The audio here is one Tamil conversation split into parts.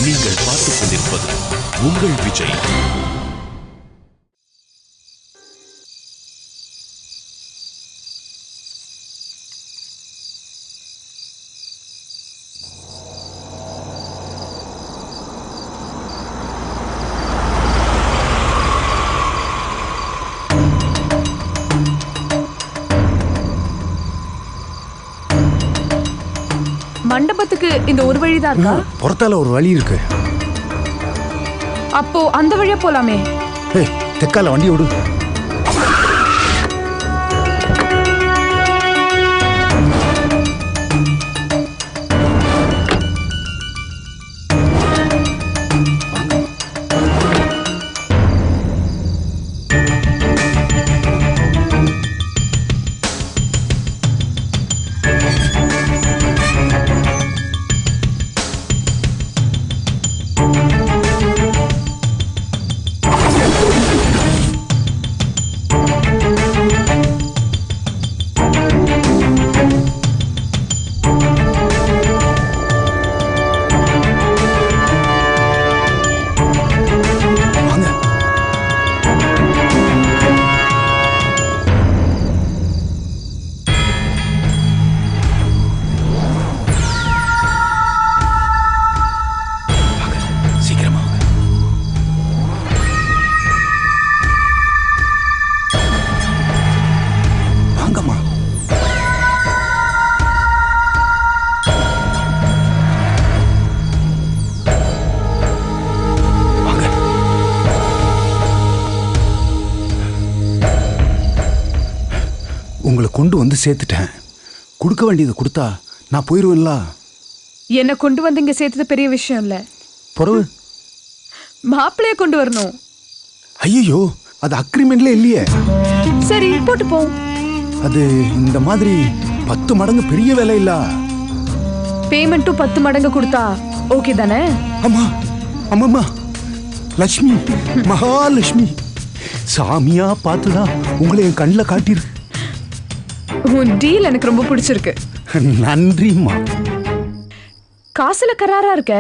நீங்கள் பார்த்துக் கொண்டிருப்பது உங்கள் விஜய். மண்டபத்துக்கு இந்த ஒரு வழிதான் இருக்கா? புறத்தால ஒரு வழி இருக்கு. அப்போ அந்த வழியா போலாமே. தெற்கால வண்டி விடு. உங்களை கொண்டு வந்து சேர்த்துட்டேன். கொடுக்க வேண்டியதை கொடுத்தா நான் போயிருவேன்ல. என்ன கொண்டு வந்து இங்க சேர்த்தது பெரிய விஷயம் இல்ல. பொறவு மாப்பிள்ளைய கொண்டு வரணும். ஐயோ, அது அக்ரிமெண்ட்ல இல்லையே. சரி போட்டு போ. அது இந்த மாதிரி 10 மடங்கு பெரிய வேலை இல்ல. பேமெண்ட்டும் 10 மடங்கு கொடுத்தா ஓகே தானே? அம்மா அம்மா, லட்சுமி, மகாலட்சுமி, சாமியா பார்த்துதான் உங்களை என் கண்ணில் காட்டிரு. உன் டீல் எனக்கு ரொம்ப பிடிச்சிருக்கு. நன்றிம்மா. காசுல கராரா இருக்க,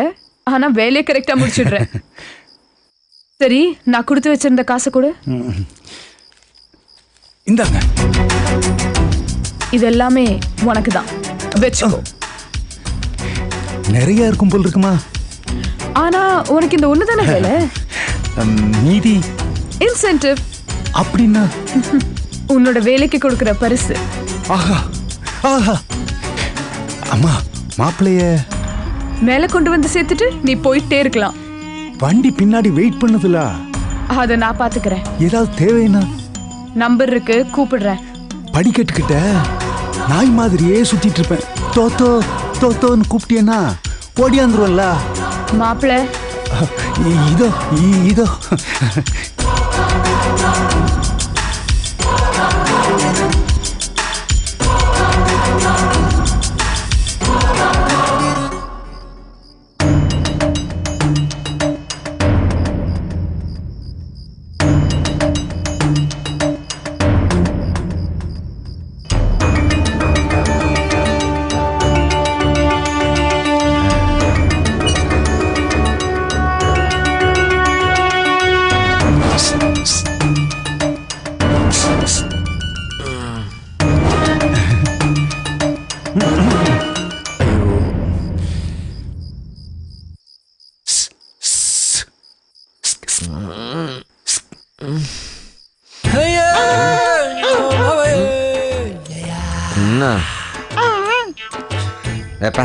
ஆனா வேலையை கரெக்டா முடிச்சிடுறேன். சரி, நான் கொடுத்து வச்சிருந்த காசை கொடு. இந்தாங்க. இது எல்லாமே உனக்கு தான், வச்சுக்கோ. நிறைய இருக்கும் போல் இருக்குமா? ஆனா உனக்கு இந்த ஒண்ணுதானே வேலை. மீதி இன்சென்டிவ். அப்படின்னா உன்னோட வேலைக்கு கொடுக்கிற பரிசு. ஆஹா ஆஹா. அம்மா, மாப்பிளைய மேல கொண்டு வந்து சேர்த்துட்டு நீ போயிட்டே இருக்கலாம். வண்டி பின்னாடி வெயிட் பண்ணுதுல, அத நான் பாத்துக்கிறேன். ஏதாவது தேவைன்னா நம்பர் இருக்கு, கூப்பிடுறேன். படிக்கட்டுக்கிட்ட நாய் மாதிரியே சுத்திட்டு இருப்பேன். தோத்தோ தோத்தோன்னு கூப்பிட்டியன்னா ஓடியாந்துருவல்ல. மாப்பிள்ள இதோ இதோ. Apa?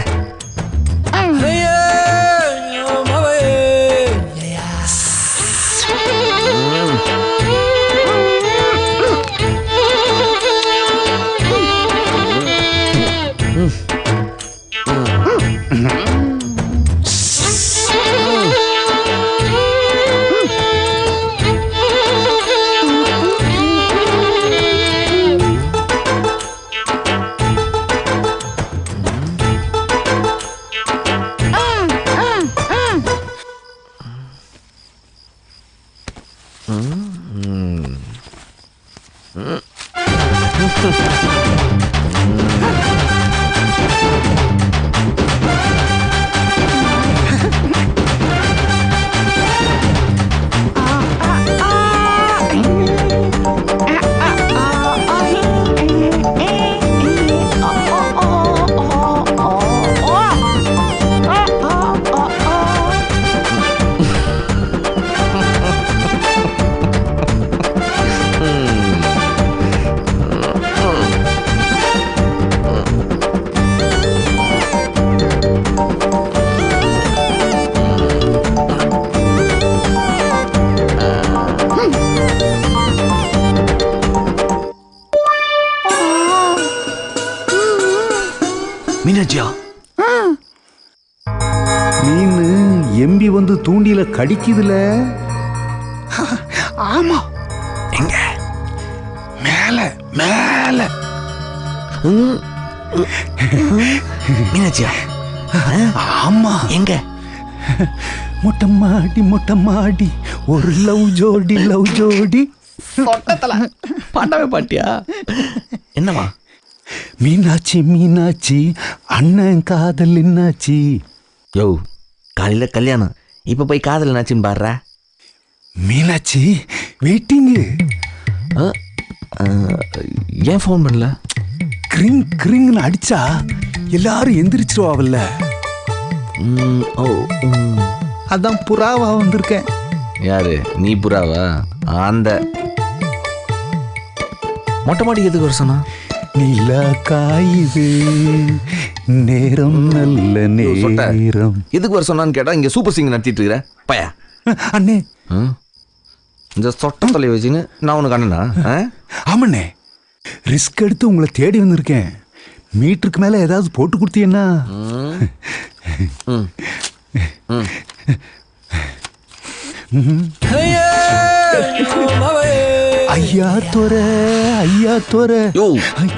எம்பி வந்து தூண்டில கடிக்குதுல. ஆமா, எங்க மேல மேல. மீனாட்சியா? ஆமா, எங்க? மொட்டை மாடி ஒரு லவ் ஜோடி. பாட்டாவே பாட்டியா? என்னவா? மீனாட்சி அண்ணன் காதல் என்னாச்சு? யோ, காலையில கல்யாணம், இப்ப போய் காதல் என்னாச்சுன்னு பாடுற. மீனாட்சி வெயிட்டிங்கு. ஏன் ஃபோன் பண்ணல? கிரிங்னு அடிச்சா எல்லாரும் எந்திரிச்சிருவாவல்ல. அதான் புறாவா வந்திருக்கேன். யாரு நீ? புறாவா? அந்த மொட்டை மாடி எதுக்கு வர சொன்னா? நிலா காயுது, நேரம் நல்ல நேரம். எதுக்கு வர சொன்னான்னு கேட்டா இங்க சூப்பர் சிங்கர் நடத்திட்டு இருக்கிற பையா. அண்ணே, இந்த சொட்ட தொலை வச்சுன்னு நான் உனக்கு அண்ணனா? ஆமாண்ணே, ரிஸ்க் எடுத்து உங்களை தேடி வந்திருக்கேன். மீட்டருக்கு மேல ஏதாவது போட்டு கொடுத்தீங்கன்னா. ஐயா தோற. யோ,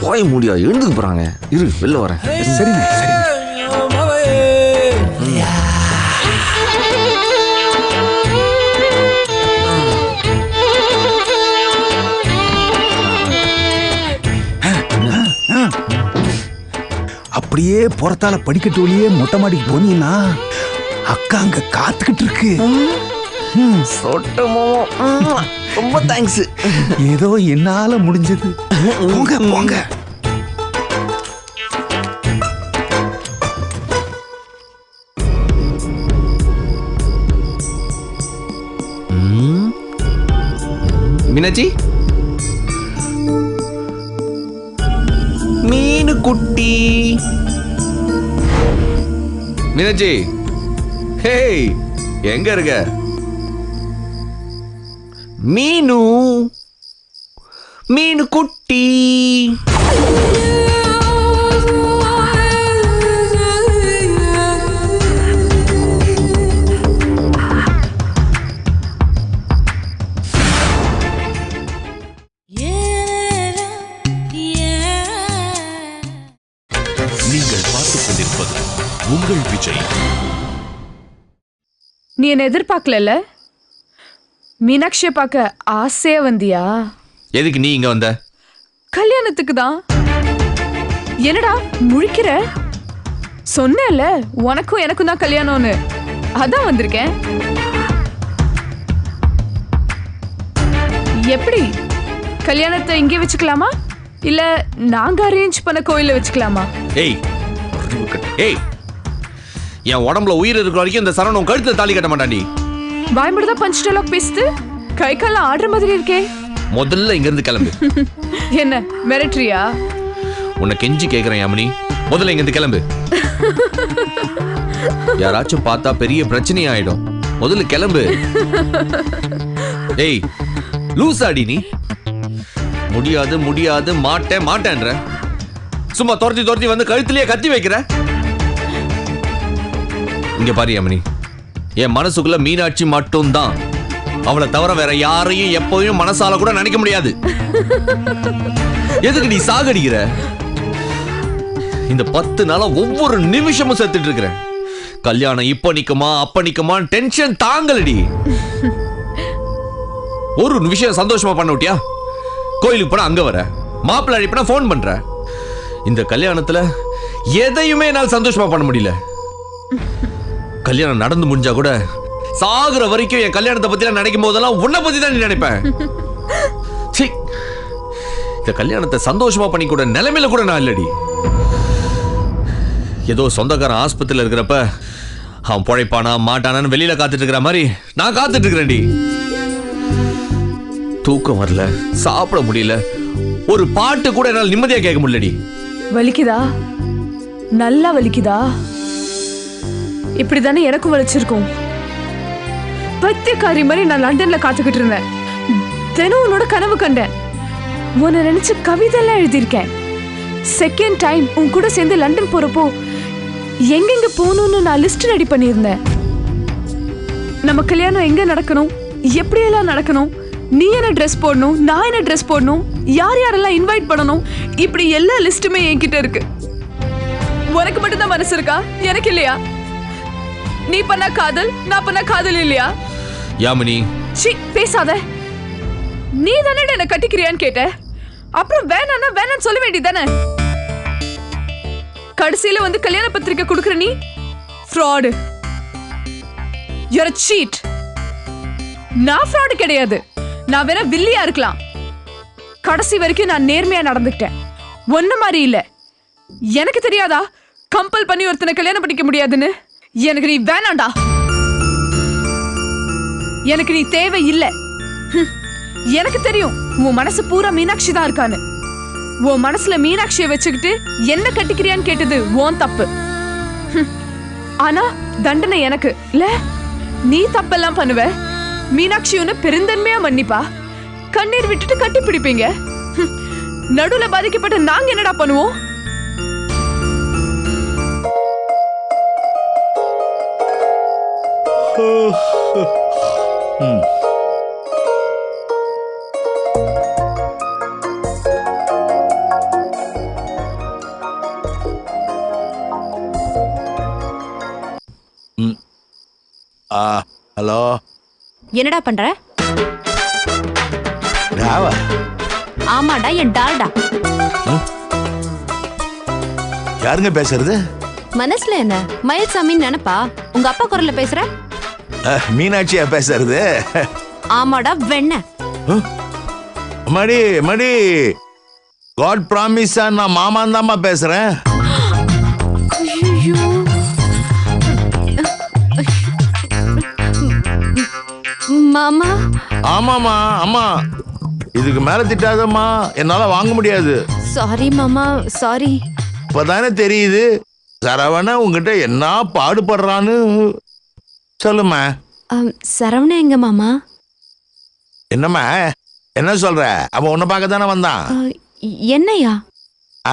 போய முடியா? எழுந்துக்கு போறாங்க. இரு, வெளில வரேன். சரிண்ணே, சரிண்ணே. அப்படியே புறத்தால படிக்கட்டு வழியே மொட்டை மாடிக்கு போனீங்கன்னா அக்கா அங்க காத்துக்கிட்டு இருக்கு. ரொம்ப தேங்க்ஸ். ஏதோ என்னால முடிஞ்சது. போங்க. மீனாட்சி, மீனு குட்டி. மீனாட்சி, ஹேய், எங்க இருக்க? மீனு குட்டி. நீங்கள் பார்த்துக் கொண்டிருப்பது உங்கள் விஜய். நீ என்ன எதிர்பார்க்கல? மீனாட்சியை பார்க்க ஆசையா வந்தியா? எதுக்கு நீ இங்க வந்த? கல்யாணத்துக்கு தான். என்னடா முழிக்கிற? சொன்னேன்ல உனக்கும் எனக்கும் தான் கல்யாணம்னு, அதான் வந்திருக்கேன். எப்படி கல்யாணத்தை இங்கே வச்சுக்கலாமா இல்ல நாங்க அரேஞ்ச் பண்ண கோயில வச்சுக்கலாமா? ஏய், என் உடம்புல உயிர் இருக்கிற வரைக்கும் இந்த சரணம் கழுத்துல தாலி கட்ட மாட்டாண்டி. வாய்மூடதா பஞ்ச் டயலாக் பேசுது. கை கால்லாம் ஆடுற மாதிரி இருக்கே. முதல்ல இங்க இருந்து கிளம்பு. என்ன மிரட்டறியா? உன்னை கெஞ்சி கேக்குறேன் யாமினி, முதல்ல இங்க இருந்து கிளம்பு. யாராச்சும் பார்த்தா பெரிய பிரச்சனை ஆயிடும். முதல்ல கிளம்பு. ஏய், லூசாடி நீ. முடியாது மாட்டேன்ற. சும்மா துரத்தி வந்து கழுத்திலேயே கத்தி வைக்கிற. இங்க பாரு யாமினி, என் மனசுக்குள்ள மீனாட்சி மட்டும் தான். அவளை தவிர வேற யாரையும் எப்பவும் மனசால கூட நினைக்க முடியாது. எதுக்கு நீ சாகடிக்கிற? இந்த 10 நாளா ஒவ்வொரு நிமிஷமும் செத்துட்டு இருக்கிற. கல்யாணம் இப்ப நிக்குமா அப்ப நிக்குமா டென்ஷன் தாங்கலடி. ஒரு விஷயம் சந்தோஷமா பண்ண விட்டியா? கோயிலுக்கு போனா அங்க வர, மாப்பிள்ளை அழைப்புனா போன் பண்ற. இந்த கல்யாணத்துல எதையுமே என்னால் சந்தோஷமா பண்ண முடியல. கல்யாணம் நடந்து முடிஞ்சா கூட சாகுற வரைக்கும் என் கல்யாணத்தை பத்தி நினைக்கும் போதெல்லாம் உன்னை பத்தி தான் நீ நினைப்பேன். இந்த கல்யாணத்தை சந்தோஷமா பண்ணி கூட நிலைமையில கூட நான் இல்லடி. ஏதோ சொந்தக்காரன் ஆஸ்பத்திரியில் இருக்கிறப்ப அவன் பொழைப்பானா மாட்டானான்னு வெளியில காத்துட்டு இருக்கிற மாதிரி நான் காத்துட்டு இருக்கிறேன்டி. தூக்கம் வரல, சாப்பிட முடியல, ஒரு பாட்டு கூட என்னால் நிம்மதியா கேட்க முடியலடி. வலிக்குதா? நல்லா வலிக்குதா? இப்படிதானே எனக்கும் வலிச்சிருக்கும். பத்தியக்காரி மாதிரி நான் லண்டன்ல காத்துக்கிட்டு இருந்தேன். தினம் உன்னோட கனவு கண்டேன். உன்னை நினைச்சு கவிதை எல்லாம் எழுதியிருக்கேன். செகண்ட் டைம் உன் கூட சேர்ந்து லண்டன் போறப்போ எங்கெங்க போகணும்னு நான் லிஸ்ட் ரெடி பண்ணியிருந்தேன். நம்ம கல்யாணம் எங்க நடக்கணும், எப்படியெல்லாம் நடக்கணும், நீ என்ன ட்ரெஸ் போடணும், நான் என்ன ட்ரெஸ் போடணும், யார் யாரெல்லாம் இன்வைட் பண்ணணும், இப்படி எல்லா லிஸ்ட்டுமே என்கிட்ட இருக்கு. உனக்கு மட்டும்தான் மனசு இருக்கா, எனக்கு இல்லையா? நீ பண்ண காதல், நான் பண்ண காதல் இல்லையா? யாமினி சி, பேசாத. நீ தானே என்ன கட்டிக்கிறியான்னு கேட்ட, அப்புறம் வேணான்னா வேணான்னு சொல்ல வேண்டியதானே. கடைசியில வந்து கல்யாண பத்திரிக்கை கொடுக்குற நீ ஃப்ராடு. You're a cheat. நான் ஃப்ராடு கிடையாது. நான் வேற வில்லியா இருக்கலாம். கடைசி வரைக்கும் நான் நேர்மையா நடந்துக்கிட்டேன். ஒன்ன மாதிரி இல்ல. எனக்கு தெரியாதா கம்பல் பண்ணி ஒருத்தனை கல்யாணம் பண்ணிக்க முடியாதுன்னு? எனக்கு நீ வேணாண்டா. எனக்கு நீ தேவை இல்ல. எனக்கு தெரியும் உன் மனசு பூரா மீனாட்சி தான் இருக்கான்னு. உன் மனசுல மீனாட்சியை வச்சுக்கிட்டு என்ன கட்டிக்கிறியான்னு கேட்டது உன் தப்பு. ஆனா தண்டனை எனக்கு இல்ல. நீ தப்பெல்லாம் பண்ணுவ, மீனாட்சி உன்னை பெருந்தன்மையா மன்னிப்பா, கண்ணீர் விட்டுட்டு கட்டி பிடிப்பீங்க. நடுவுல பாதிக்கப்பட்ட நாங்க என்னடா பண்ணுவோம்? ஹலோ, என்னடா பண்ற? ராவா? ஆமாடா, என் டால்டா. யாருங்க பேசுறது? மனசுல என்ன மயில்சாமின்னு நினைப்பா? உங்க அப்பா குரல்ல பேசுற? மீனாட்சியா பேசுறது? ஆமாடா, வெண்ண. மடி மடி, காட் ப்ராமிஸா நான் மாமான் தாம்மா பேசுறேன். மாமா. ஆமாமா, ஆமா. இதுக்கு மேல திட்டாதம்மா, என்னால வாங்க முடியாது. சாரி மாமா, சாரி. இப்பதானே தெரியுது சரவண உங்ககிட்ட என்ன பாடுபடுறான்னு. சொல்லுமா. சரவண எங்க மாமா? என்னம்மா என்ன சொல்ற? அவன் உன்னை பார்க்க தானே வந்தான். என்னையா?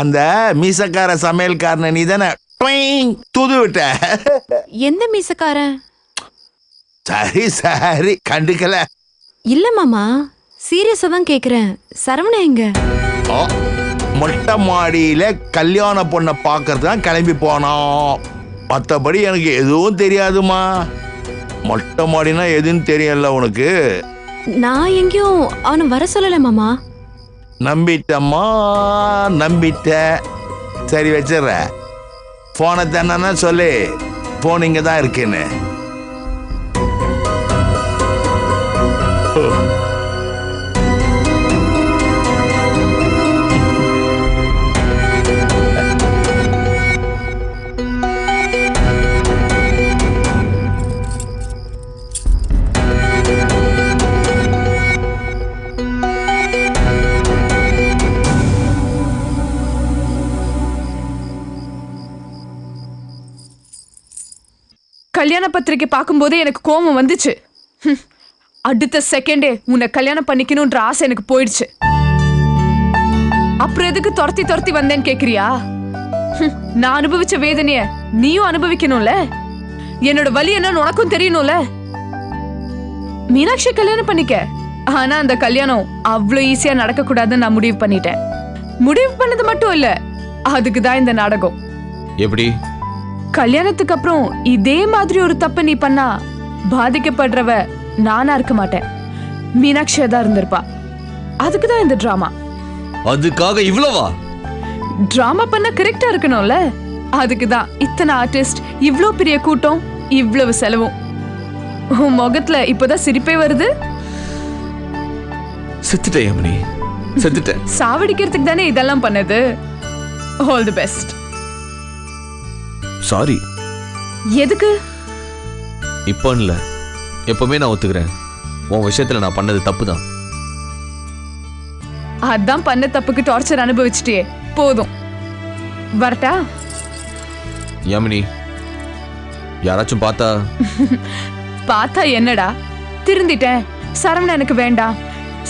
அந்த மீசக்கார சமையல்காரனை நீ தானே தூது விட்ட. எந்த மீசக்காரன்? சரி சரி, கண்டுக்கல. இல்ல மாமா, சீரியஸா தான் கேக்குறேன். சரவண எங்க? மொட்டை மாடியில கல்யாண பொண்ணை பார்க்கறது தான் கிளம்பி போனோம். மற்றபடி எனக்கு எதுவும் தெரியாதுமா. மொட்டை மாடினா எதுன்னு தெரியல உனக்கு? நான் எங்கேயும் அவனை வர சொல்லல மாமா. நம்பிட்டம்மா, நம்பிட்ட. சரி வச்சிடுற. போனை தானே சொல்லு, போன் இங்க தான் இருக்குன்னு. கல்யாண பத்திரிக்கை பார்க்கும்போதே எனக்கு கோபம் வந்துச்சு. அடுத்த செகண்டே உன்னை கல்யாணம் பண்ணிக்கணும்ன்ற ஆசை எனக்கு போயிடுச்சு. அப்புறம் எதுக்கு துரத்தி துரத்தி வந்தேன்னு கேக்குறியா? நான் அனுபவிச்ச வேதனைய நீயும் அனுபவிக்கணும்ல. என்னோட வலி என்னன்னு உனக்கும் தெரியணும்ல. மீனாட்சி கல்யாணம் பண்ணிக்க. ஆனா அந்த கல்யாணம் அவ்வளவு ஈஸியா நடக்க கூடாதுன்னு நான் முடிவு பண்ணிட்டேன். முடிவு பண்ணது மட்டும் இல்ல, அதுக்குதான் இந்த நாடகம். எப்படி? கல்யாணத்துக்கு அப்புறம் இதே மாதிரி ஒரு தப்பு நீ பண்ணா பாதிக்கப்படுறவ நானா இருக்க மாட்டேன், மீனாட்சியா தான் இருந்திருப்பா. அதுக்குதான் இந்த டிராமா. அதுக்காக இவ்வளவா? டிராமா பண்ண கரெக்டா இருக்கணும்ல. அதுக்குதான் இத்தனை ஆர்டிஸ்ட், இவ்ளோ பெரிய கூட்டம், இவ்வளவு செலவும். உன் முகத்துல இப்பதான் சிரிப்பே வருது. செத்துட்டேன் யமுனி, செத்துட்டேன். சாவடிக்கிறதுக்கு தானே இதெல்லாம் பண்ணது. All the best. சாரி. எதுக்கு? இப்போ இல்ல, எப்பவுமே நான் ஒத்துக்கிறேன். உன் விஷயத்துல நான் பண்ணது தப்பு தான். அதான் பண்ண தப்புக்கு டார்ச்சர் அனுபவிச்சிட்டே போதும். வரட்டா? யமுனி, யாராச்சும் பார்த்தா? பார்த்தா என்னடா, திருந்திட்டேன். சரவணன் எனக்கு வேண்டாம்.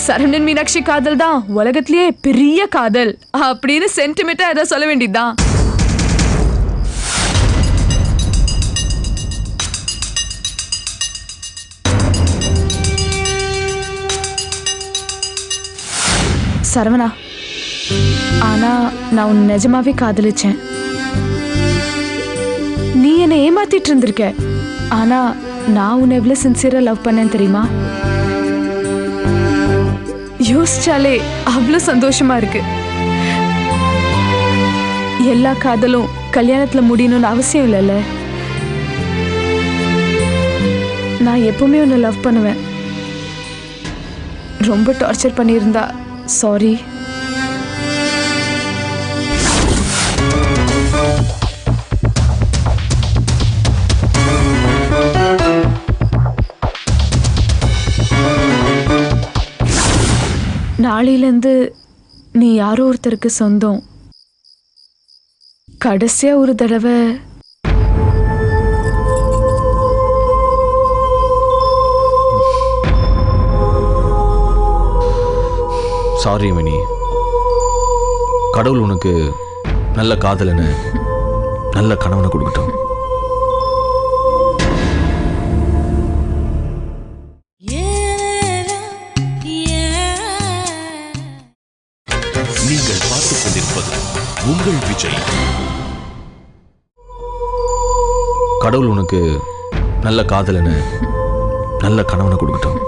சரவணன் மீனாட்சி காதல் தான் உலகத்திலேயே பெரிய காதல் அப்படின்னு சென்டிமெண்டா ஏதோ சொல்ல வேண்டியதுதான். சரவணா, ஆனா நான் உன்னை நிஜமாவே காதலிச்சேன். நீ என்னை ஏமாத்திட்டு இருந்திருக்க, ஆனா நான் உன்னை எவ்வளவு சின்சியரா லவ் பண்ணேன் தெரியுமா? யோசிச்சாலே அவ்வளவு சந்தோஷமா இருக்கு. எல்லா காதலும் கல்யாணத்துல முடியணும்னு அவசியம் இல்லைல்ல. நான் எப்பவுமே உன்னை லவ் பண்ணுவேன். ரொம்ப டார்ச்சர் பண்ணியிருந்தா சாரி. நாளையிலேருந்து நீ யாரோ ஒருத்தருக்கு சொந்தம். கடைசியா ஒரு தடவை சாரி மினி. கடவுள் உனக்கு நல்ல காதலன்னு நல்ல கணவனை கொடுக்கட்டும். நீங்கள் பார்த்துக் கொண்டிருப்பது உங்கள் விஜய். கடவுள் உனக்கு நல்ல காதலன்னு நல்ல கணவனை கொடுக்கட்டும்.